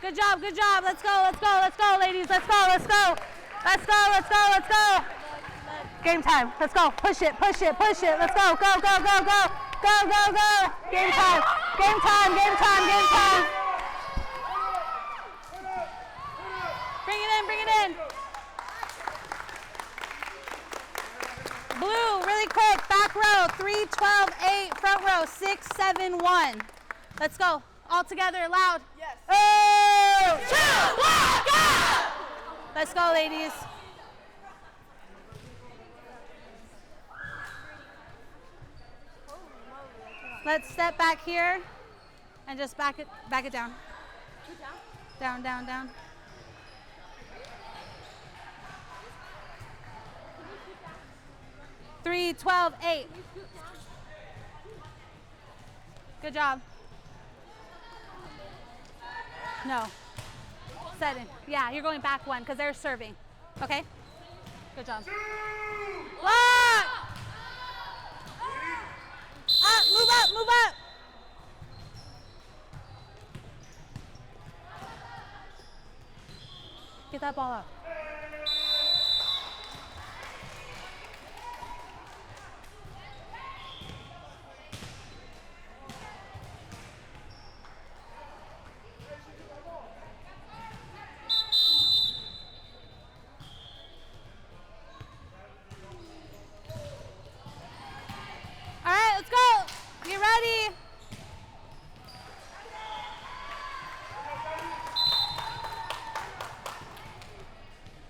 Good job, good job. Let's go, let's go, let's go, ladies. Let's go, let's go. Let's go, let's go, let's go. Game time. Let's go. Push it, push it, push it. Let's go, go, go, go, go. Go, go, go. Game time. Game time, game time, game time. Bring it in, bring it in. Blue, really quick. Back row. 3, 12, 8. Front row. 6, 7, 1. Let's go. All together, loud. Yes. Oh! Chewblocka! Let's go, ladies. Let's step back here and just back it down. Down, down, down. Three, 12, 8. Good job. No. 7. Yeah, you're going back 1 because they're serving. Okay? Good job. Block! Up, move up, move up. Get that ball up. All right, let's go. Get ready.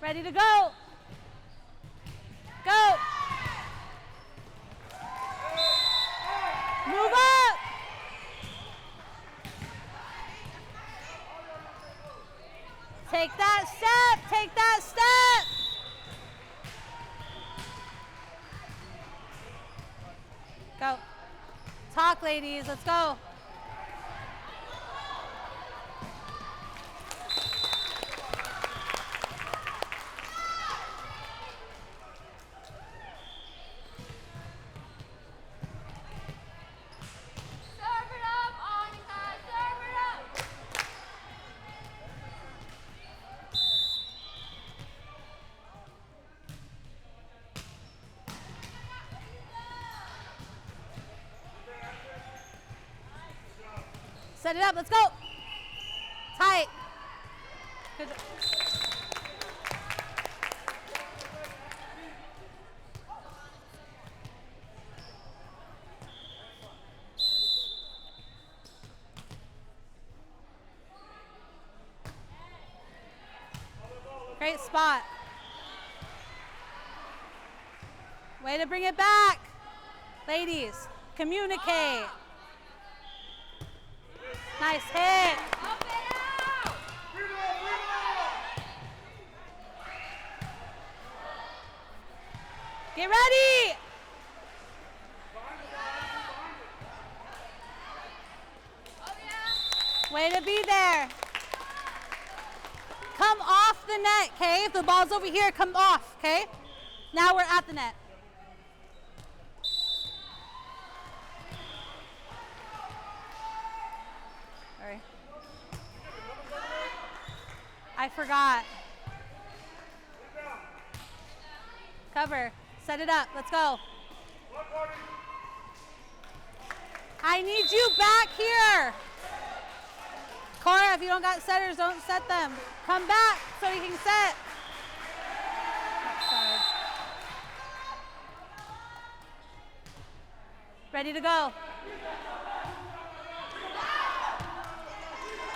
Ready to go. Go. Move up. Take that step. Take that step. Go. Talk, ladies. Let's go. Serve it up, Annika. Serve it up. Set it up. Let's go. Tight. Good. Great spot. Way to bring it back. Ladies, communicate. Nice hit. Up and out. Get ready. Oh, yeah. Way to be there. Come off the net, okay? If the ball's over here, come off, okay? Now we're at the net. Sorry. I forgot. Cover. Set it up. Let's go. I need you back here. Cora, if you don't got setters, don't set them. Come back so you can set. Sorry. Ready to go.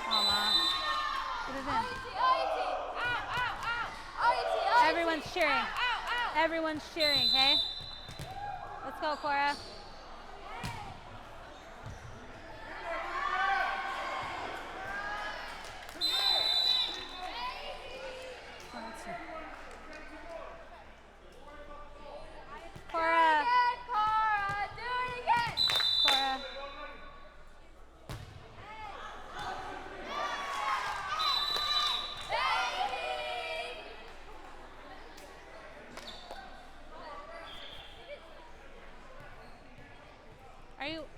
Mama. Put it in. Everyone's cheering. Everyone's cheering, okay? Let's go, Cora. Cora. Cora, do it again. Cora.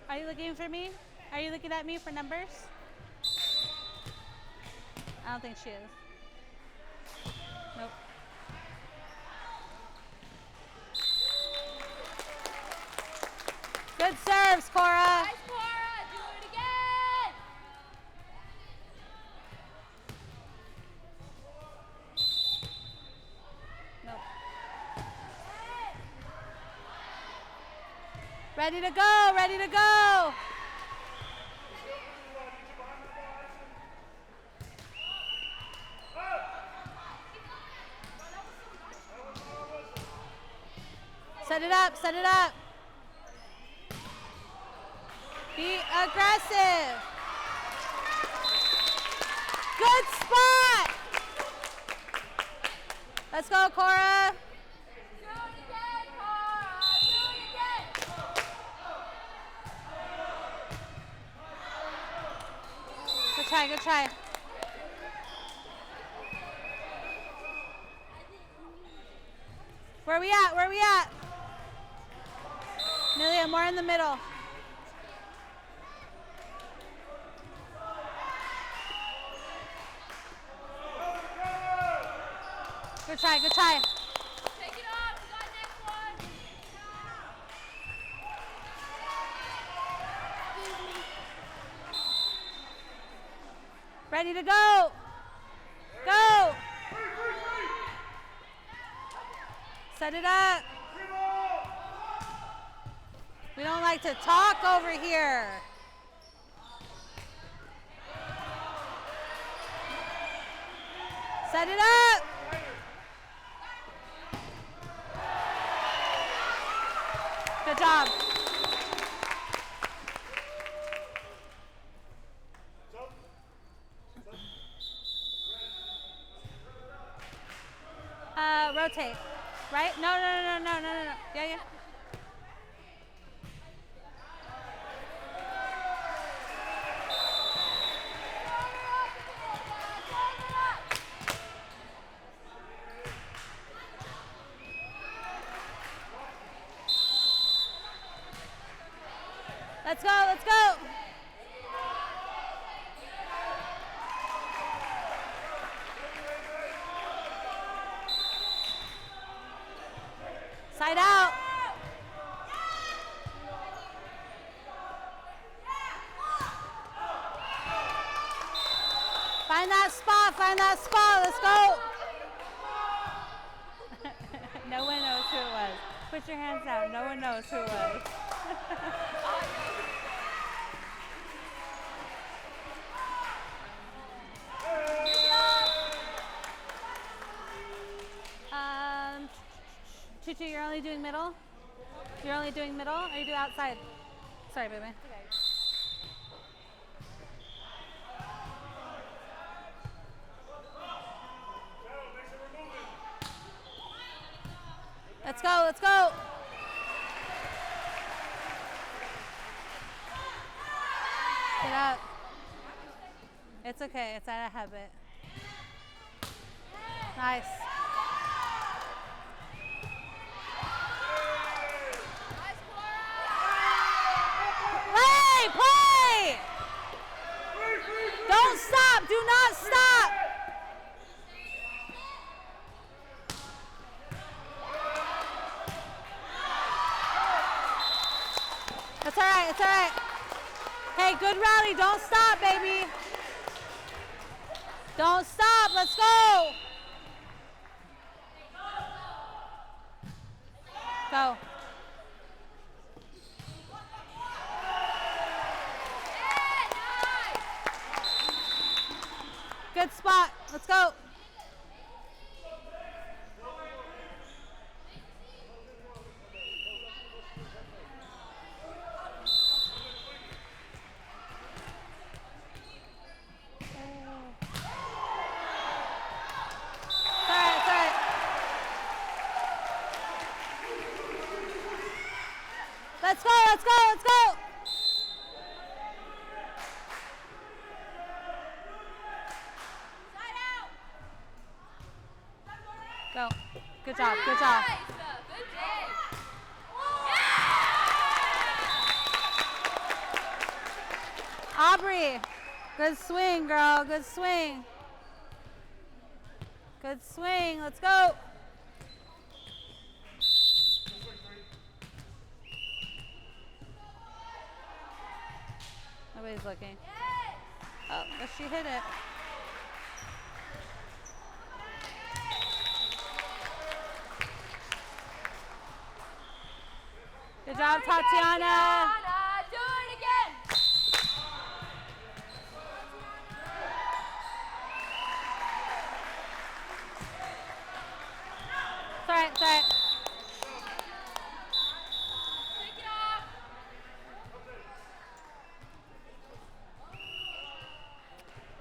Are you looking for me? Are you looking at me for numbers? I don't think she is. Nope. Good serves, Cora. Nice, Cora. Do it again. Nope. Ready to go, ready to go. Set it up, set it up. Be aggressive. Good spot. Let's go, Cora. Do it again, Cora. Do it again. Good try, good try. Where are we at? Where are we at? Amelia, more in the middle. Good try, good try. Take it off. We got next one. Ready to go. Go. Set it up. We don't like to talk over here. Set it up. Good job. Rotate. Right? No. Yeah. Let's go, let's go. Side out. Find that spot, let's go. No one knows who it was. Put your hands down, no one knows who it was. Tutu, you're only doing middle? You're only doing middle, or you do outside? Sorry, baby. Let's go, let's go. Get up. It's okay, it's out of habit. Nice. Play! Don't stop, do not stop. That's all right, it's all right. Hey, good rally, don't stop, baby. Don't stop, let's go. Go. Good spot. Let's go. It's all right. Let's go, let's go, let's go. Go. Good job, good job. Nice. Good day. Aubrey, good swing, girl, good swing. Good swing. Let's go. Nobody's looking. Oh, but she hit it. Good job, Tatiana. Do it again. It's all right, it's all right. Take it off.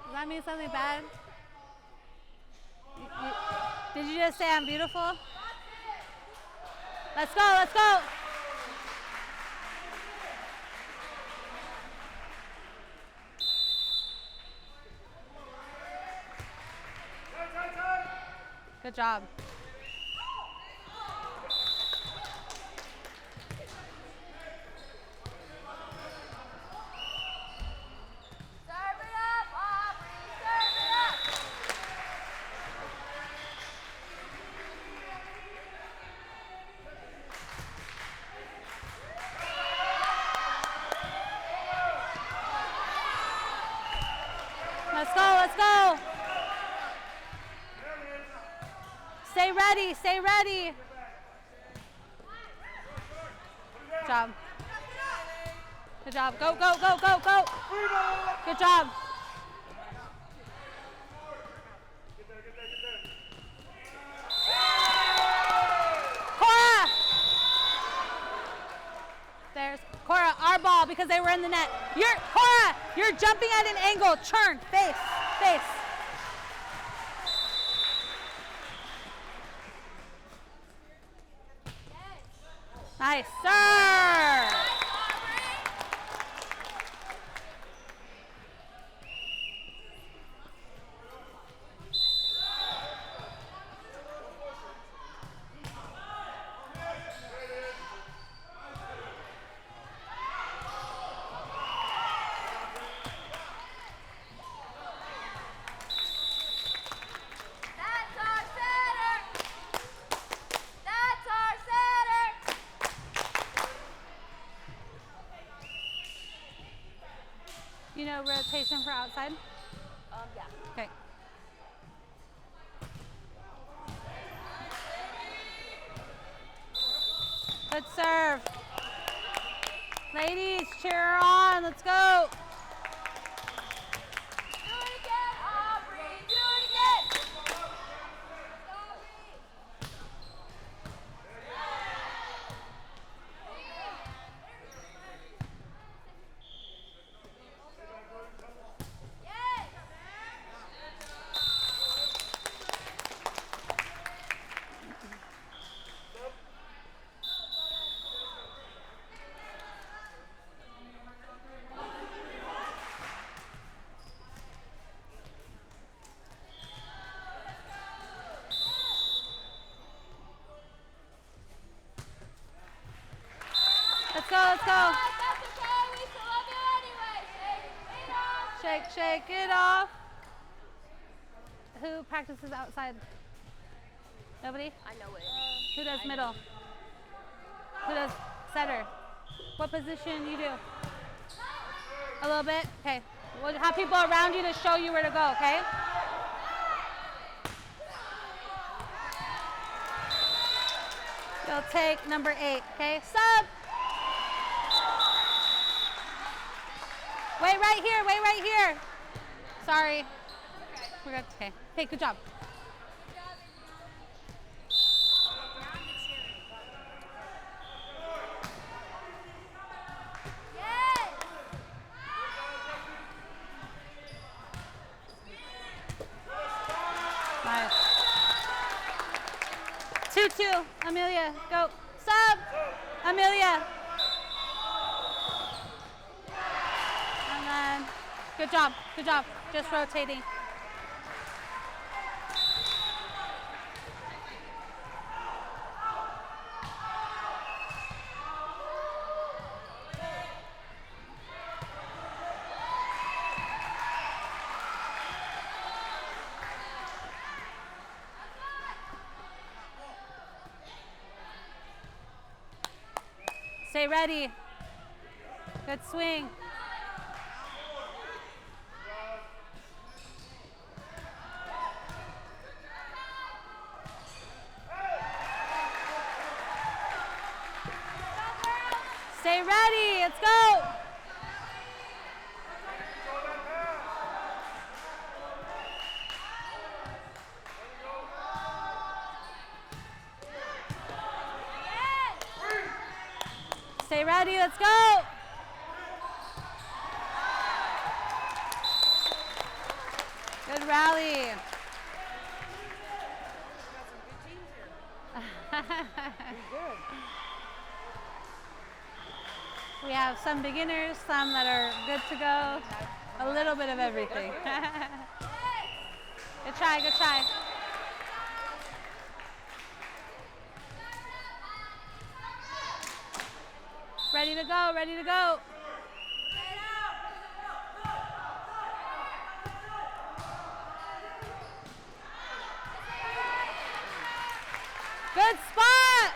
Does that mean something bad? Did you just say I'm beautiful? Let's go, let's go. Good job. Serve it up, Aubrey. Serve it up. Let's go, let's go. Stay ready, stay ready. Good job. Good job. Go, go, go, go, go. Good job. Cora! There's Cora, our ball because they were in the net. Cora, you're jumping at an angle. Turn, face, face. Nice, sir. That's our setter. That's our setter. You know rotation for outside? Yeah. Okay. Good serve. Ladies, cheer her on. Let's go. Do it again, Aubrey. Do it again. Yes. Let's go, let's go. That's okay. We still love you anyway. Shake it off. Shake, shake it off. Who practices outside? Nobody? I know it. Who does middle? Who does setter? What position you do? A little bit? Okay. We'll have people around you to show you where to go, okay? You'll take number 8, okay? Sub! Wait right here, wait right here. Sorry. We're good, okay. Hey, good job. Yes. Nice. 2-2, Amelia, go. Sub! Amelia. And then, good job, just rotating. Stay ready. Good swing. Stay ready. Let's go. Stay ready. Let's go. Good rally. We have some beginners, some that are good to go. A little bit of everything. Good try, good try. Ready to go, ready to go. Good spot.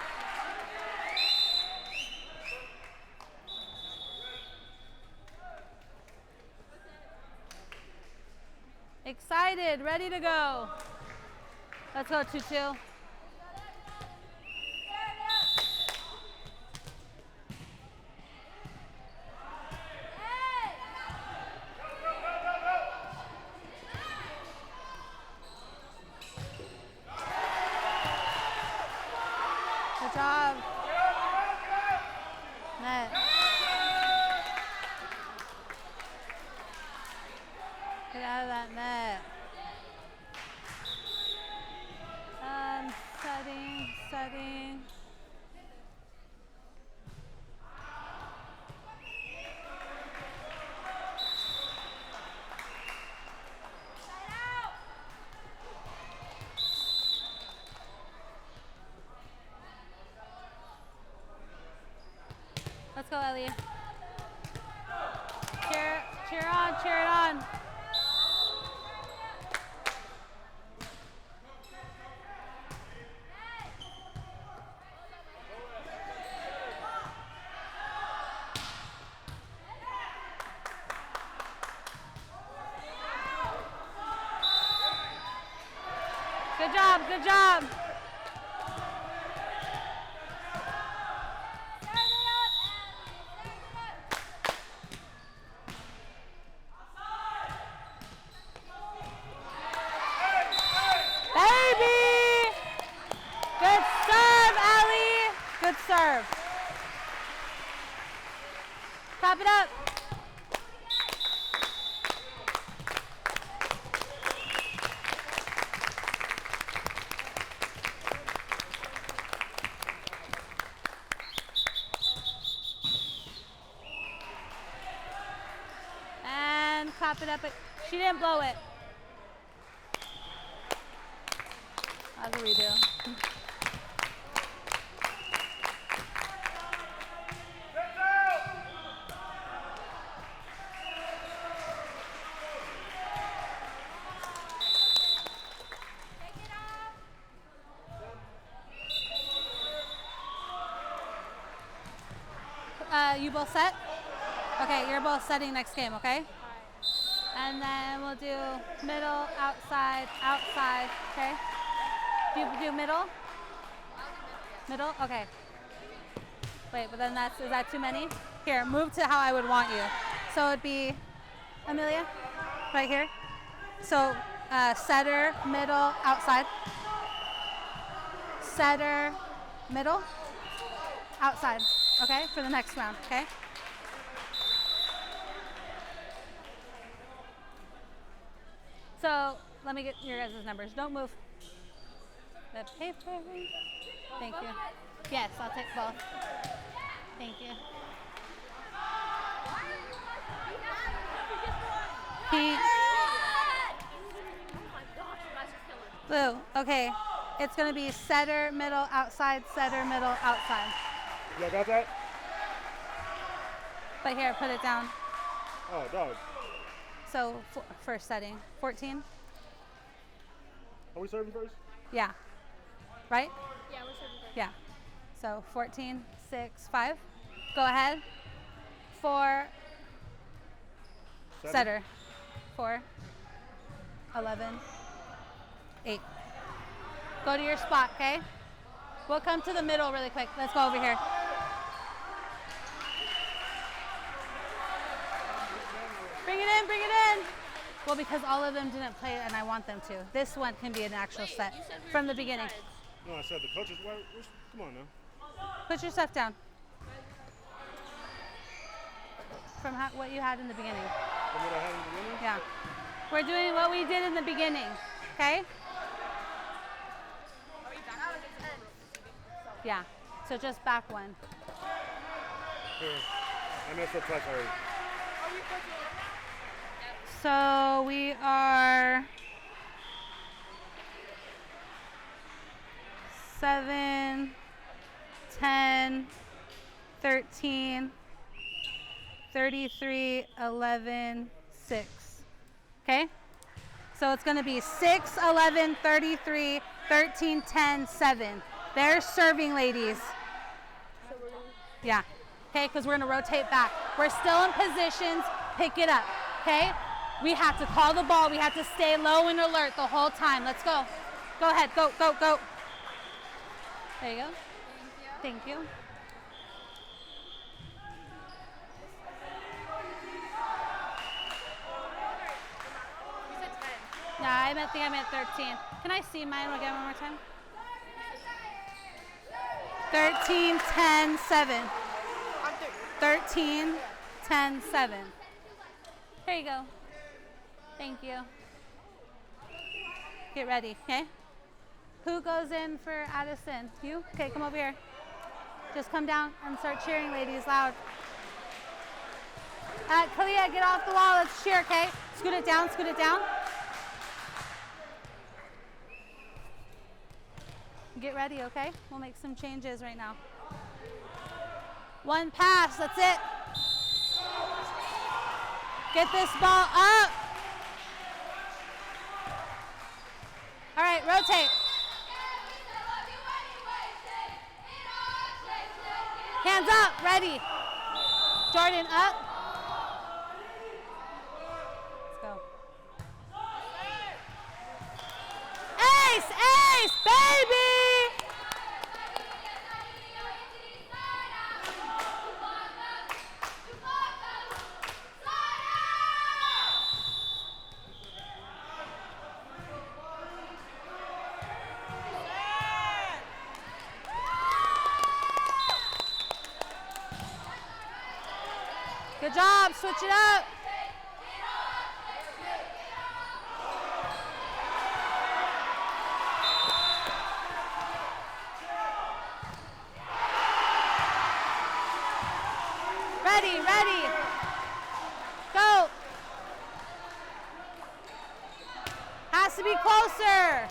Excited, ready to go. Let's go, 2-2. Good job. Net. Get out of that net. Setting. Let's go, Ellie. Cheer on, cheer it on. Good job, good job. Baby! Good serve, Allie. Good serve. Top it up. And clap it up. She didn't blow it. That's what we do. You both set? Okay, you're both setting next game, okay? And then we'll do middle, outside, outside, okay? Do you do middle? Middle? Okay. Wait, but then is that too many? Here, move to how I would want you. So it'd be, Amelia, right here. So setter, middle, outside. Setter, middle, outside. Okay, for the next round, okay? So let me get your guys' numbers. Don't move. The paper. Thank you. Yes, I'll take both. Thank you. Pink. Blue. Okay. It's going to be setter, middle, outside, setter, middle, outside. Yeah, got that? But here, put it down. Oh, dog. So first setting, 14. Are we serving first? Yeah. Right? Yeah, we're serving first. Yeah. So 14, 6, 5. Go ahead. 4. 7. Setter. 4. 11. 8. Go to your spot, okay? We'll come to the middle really quick. Let's go over here. Bring it in, bring it in. Well, because all of them didn't play and I want them to. This one can be an actual set from the beginning. No, I said the coaches. Come on now. Put your stuff down. From what you had in the beginning. From what I had in the beginning? Yeah. We're doing what we did in the beginning, okay? Yeah, so just back one. Here. I messed up twice already. So we are 7, 10, 13, 33, 11, 6. Okay? So it's going to be 6, 11, 33, 13, 10, 7. They're serving, ladies. Yeah. Okay, because we're going to rotate back. We're still in positions. Pick it up. Okay? We have to call the ball. We have to stay low and alert the whole time. Let's go. Go ahead. Go, go, go. There you go. Thank you. Thank you. Yeah, I think I meant 13. Can I see mine again one more time? 13, 10, 7. 13, 10, 7. Here you go. Thank you. Get ready, okay? Who goes in for Addison? You? Okay, come over here. Just come down and start cheering, ladies, loud. Kalia, get off the wall. Let's cheer, okay? Scoot it down, scoot it down. Get ready, okay? We'll make some changes right now. One pass, that's it. Get this ball up. All right, rotate. Hands up, ready. Jordan, up. Let's go. Ace, ace, baby. Good job, switch it up. Ready, ready. Go. Has to be closer.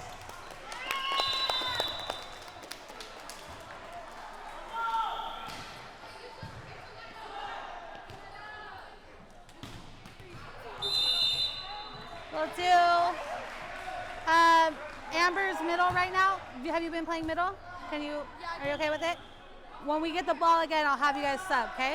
We'll do Amber's middle right now. Have you been playing middle? Are you okay with it? When we get the ball again, I'll have you guys sub, okay?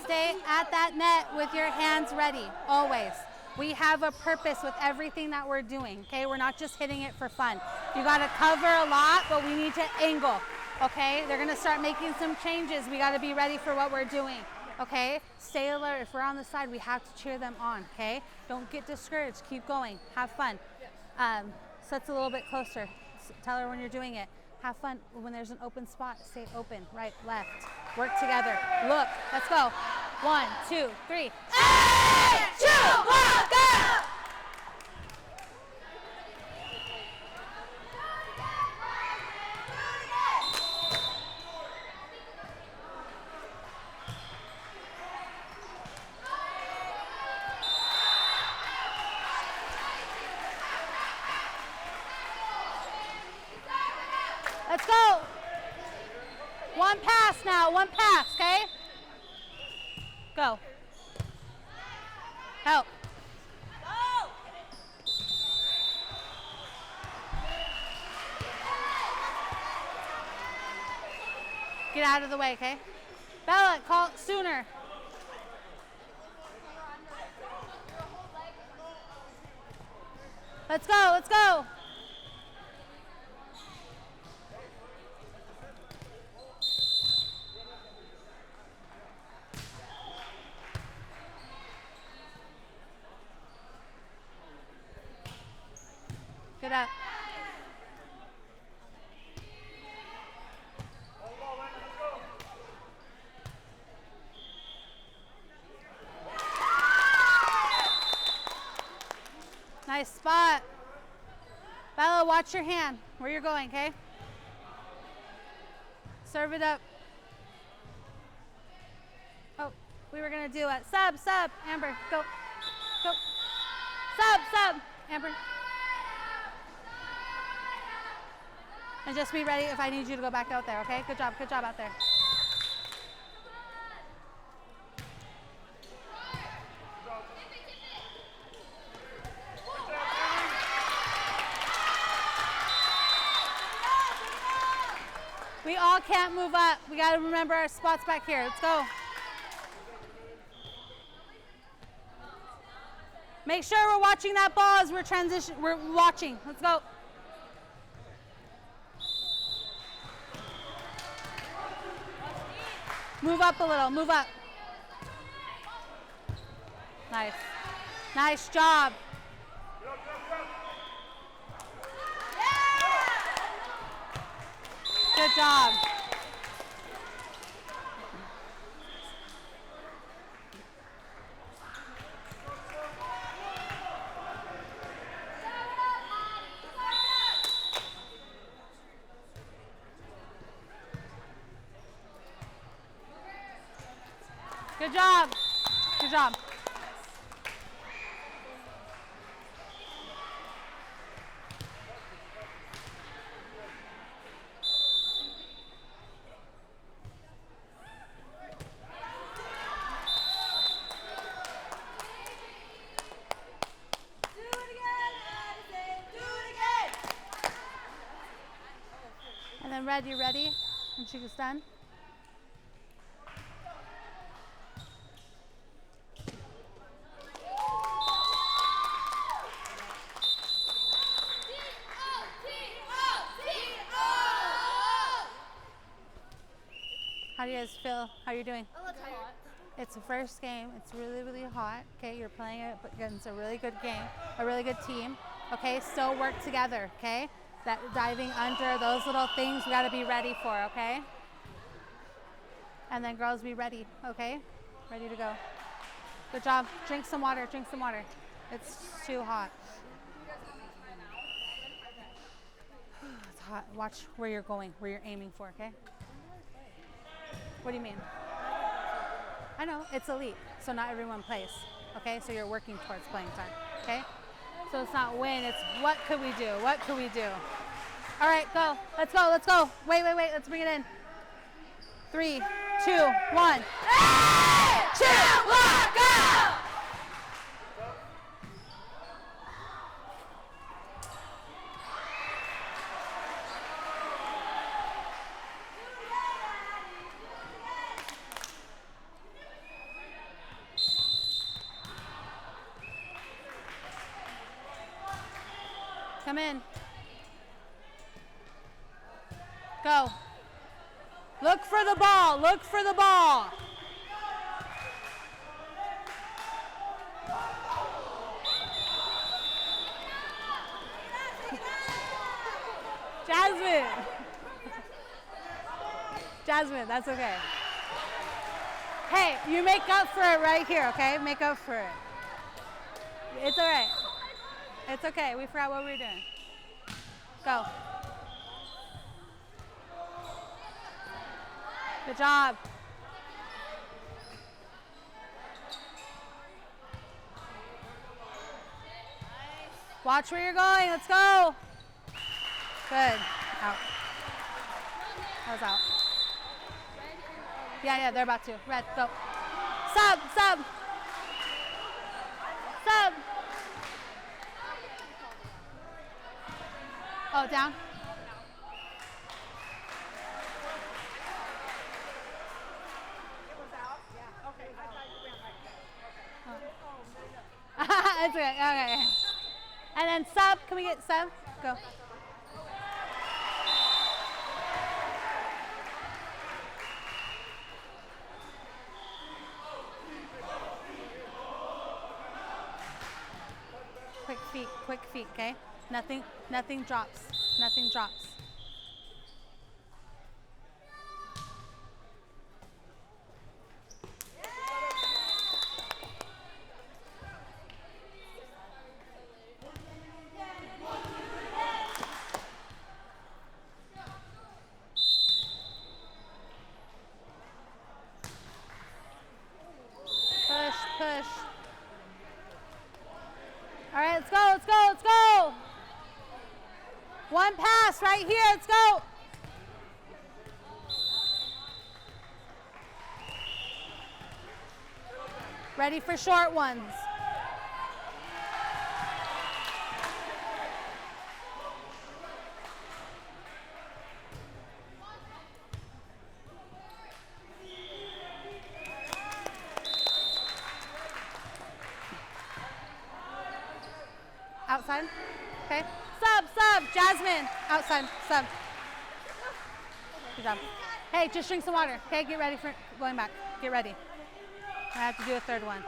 Stay at that net with your hands ready, always. We have a purpose with everything that we're doing, okay? We're not just hitting it for fun. You gotta cover a lot, but we need to angle, okay? They're gonna start making some changes. We gotta be ready for what we're doing, okay? Stay alert. If we're on the side, we have to cheer them on, okay? Don't get discouraged. Keep going. Have fun. So it's a little bit closer. Tell her when you're doing it. Have fun. When there's an open spot, stay open. Right, left. Work together. Look. Let's go. 1, 2, 3. Hey! Chewblocka! Let's go. One pass now, one pass, okay? Go. Help. Get out of the way, okay? Bella, call it sooner. Let's go, let's go. Get up. Nice spot. Bella, watch your hand where you're going, okay? Serve it up. Oh, we were gonna do it. Sub, Amber, go. Go. Sub, Amber. And just be ready if I need you to go back out there, okay? Good job out there. We all can't move up. We gotta remember our spots back here. Let's go. Make sure we're watching that ball as we're watching. Let's go. Move up a little, move up. Nice. Nice job. Good job. Good job. Good job. And then Red, you ready? When she gets done? How do you guys feel? How are you doing? A little hot. It's the first game. It's really, really hot. Okay, you're playing it against a really good game, a really good team. Okay, still work together. Okay, that diving under, those little things we got to be ready for. Okay, and then girls, be ready. Okay, ready to go. Good job. Drink some water. Drink some water. It's too hot. It's hot. Watch where you're going, where you're aiming for. Okay. What do you mean? I know, it's elite, so not everyone plays, okay? So you're working towards playing time, okay? So it's not win, it's what could we do? What could we do? All right, go. Let's go, let's go. Wait, let's bring it in. 3, 2, 1. Hey! Chewblocka! Come in. Go. Look for the ball. Look for the ball. Jasmine. Jasmine, that's okay. Hey, you make up for it right here, okay? Make up for it. It's all right. It's okay. We forgot what we were doing. Go. Good job. Watch where you're going. Let's go. Good. Out. That was out. Yeah, they're about to. Red, go. Sub, sub. Sub. Oh, down. It's okay. Okay. And then sub. Can we get sub? Go. Quick feet, okay? Nothing drops. Nothing drops. Push. All right, let's go. One pass right here, let's go. Ready for short ones. Outside, okay. Sub, Jasmine, outside, sub. Good job. Hey, just drink some water, okay? Get ready for going back. Get ready. I have to do a third one.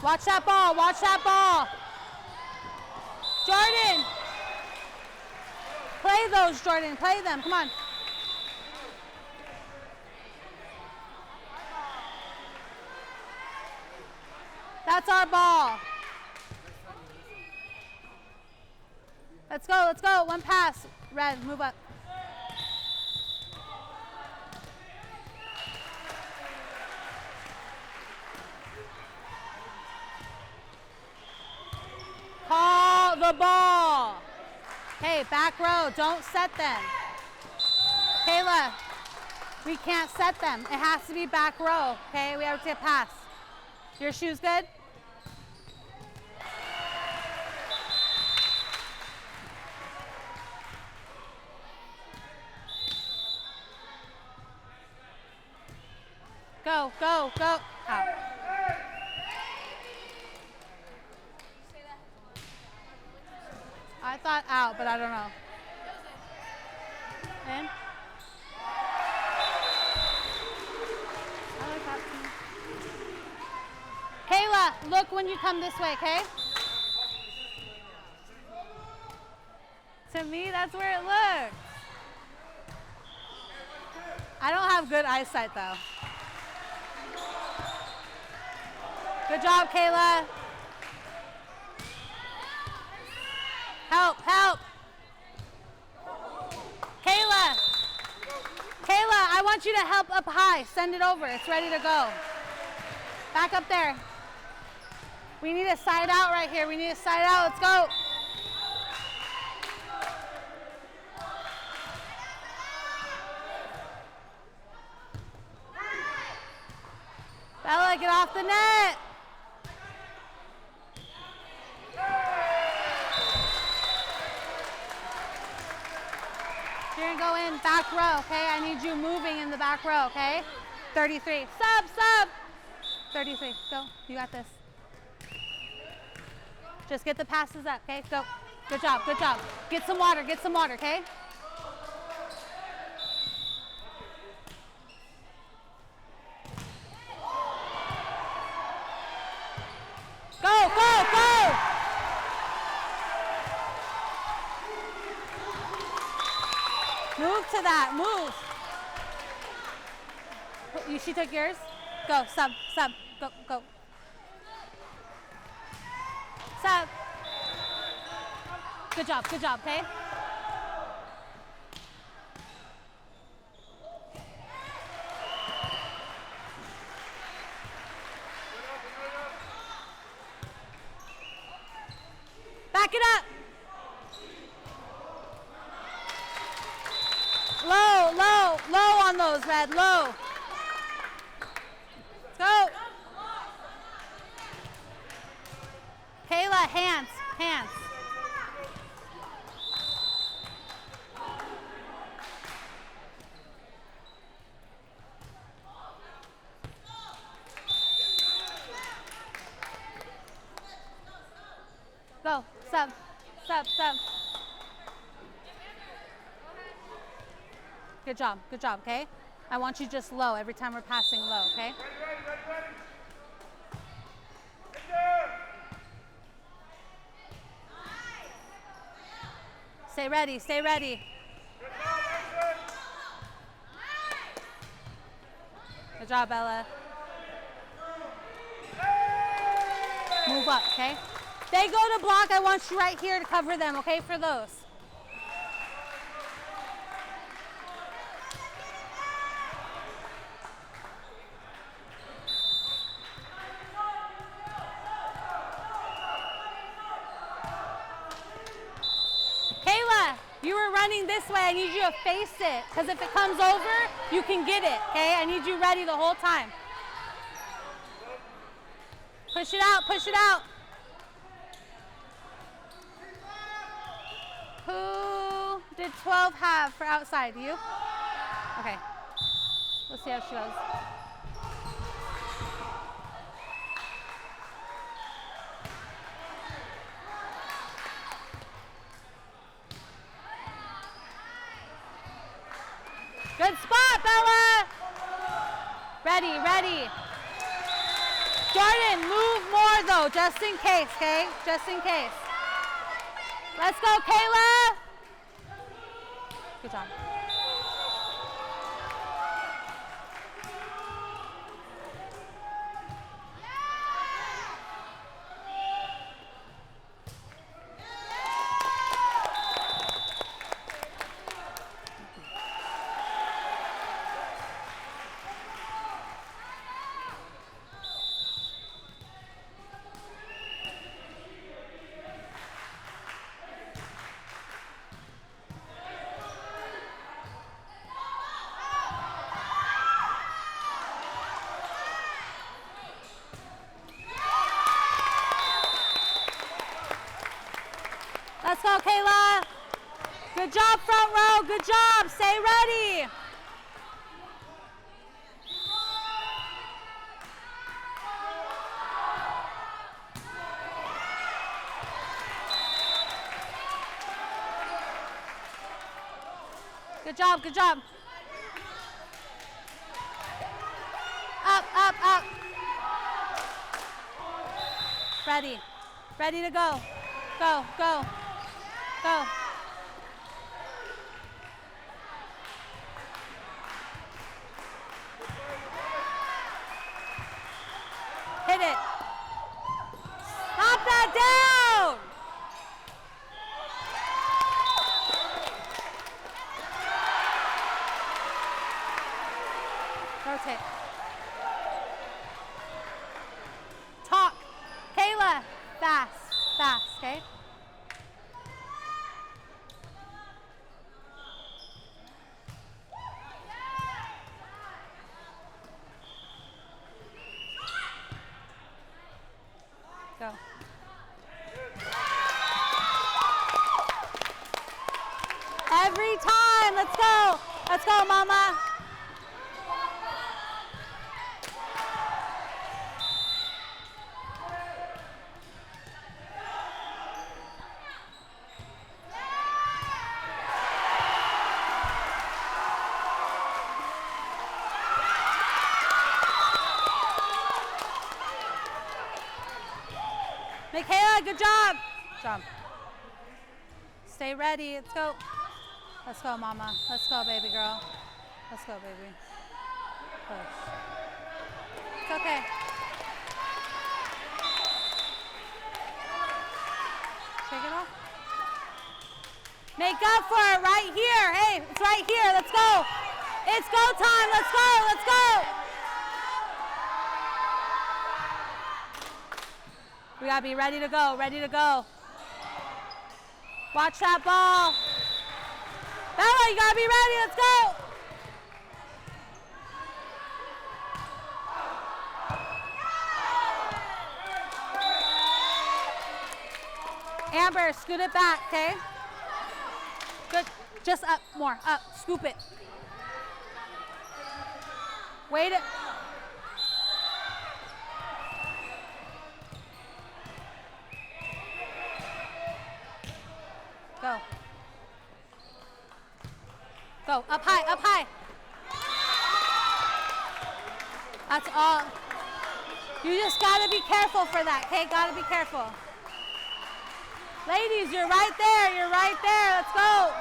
Watch that ball. Jordan. Play those, Jordan, play them, come on. That's our ball. Let's go. One pass. Red, move up. Call the ball. Hey, back row, don't set them. Kayla, we can't set them. It has to be back row, okay? We have to pass. Your shoes good? Go. Out. I thought out, but I don't know. In? I like that too. Kayla, look when you come this way, okay? To me, that's where it looks. I don't have good eyesight though. Good job, Kayla. Help. Kayla, I want you to help up high. Send it over. It's ready to go. Back up there. We need a side out right here. Let's go. Bella, get off the net. You're gonna go in back row, okay? I need you moving in the back row, okay? 33, sub. 33, go, you got this. Just get the passes up, okay? Go, good job. Get some water, okay? Go. Move to that. Move. She took yours. Go. Sub. Sub. Go. Go. Sub. Good job. Good job. Okay. Back it up. Low, low, low on those, Red, low. Let's go. Kayla, hands, hands. Go, sub, sub, sub. Good job, okay? I want you just low every time we're passing low, okay? Stay ready, stay ready. Good job, Bella. Move up, okay? They go to block, I want you right here to cover them, okay, for those. Kayla, you were running this way. I need you to face it, because if it comes over, you can get it, okay? I need you ready the whole time. Push it out, push it out. Who did 12 have for outside? You? Okay. Let's see how she goes. Good spot, Bella. Ready, ready. Jordan, move more though, just in case, okay? Just in case. Let's go, Kayla. Good job. Let's go, Kayla. Good job, front row. Good job. Stay ready. Good job, good job. Up, up, up. Ready. Ready to go. Go, go. Go. Hit it. Stop that down. Rotate. Talk. Kayla, fast, fast, okay? Go. Every time, let's go. Let's go, mama. Michaela, good job. Jump. Stay ready. Let's go. Let's go, mama. Let's go, baby girl. Let's go, baby. Push. It's okay. Take it off. Make up for it right here. Hey, it's right here. Let's go. It's go time. Let's go. Let's go. We gotta be ready to go. Ready to go. Watch that ball. Bella, you gotta be ready. Let's go. Amber, scoot it back, okay? Good. Just up more. Up. Scoop it. Wait it. Go. Go. Up high. Up high. That's all. You just gotta be careful for that, okay? Gotta be careful. Ladies, you're right there. You're right there. Let's go.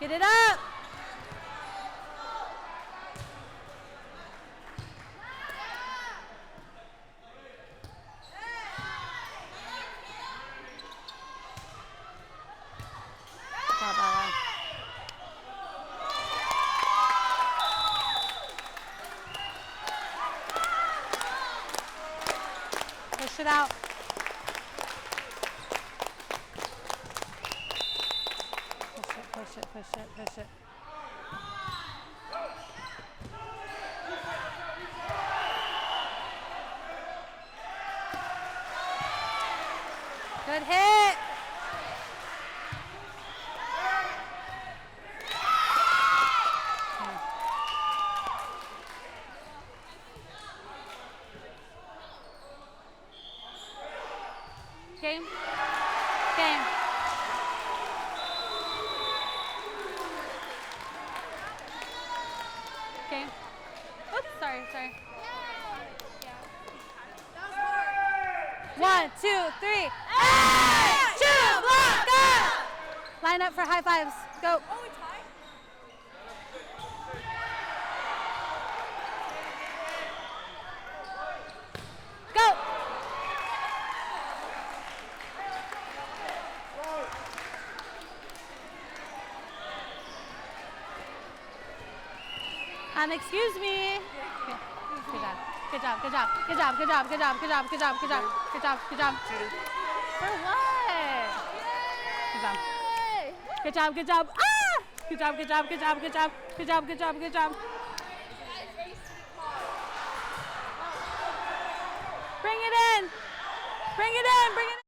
Get it up. Push it out. Push it, push it, push it, push it. Good hit. Game. Game. Game. Oops, sorry. 1, 2, 3. Hey! Chewblocka! Line up for high fives. Go. Oh, it's high? Go. Excuse me. Okay. Good job. Good job. Good job. Good job. Good job. Good job. Good job. Good job. Good job. Good job. For what? Good job. Good job. Good job. Ah! Good job. Good job. Good job. Good job. Good job. Good job. Good job. Bring it in. Bring it in. Bring it in.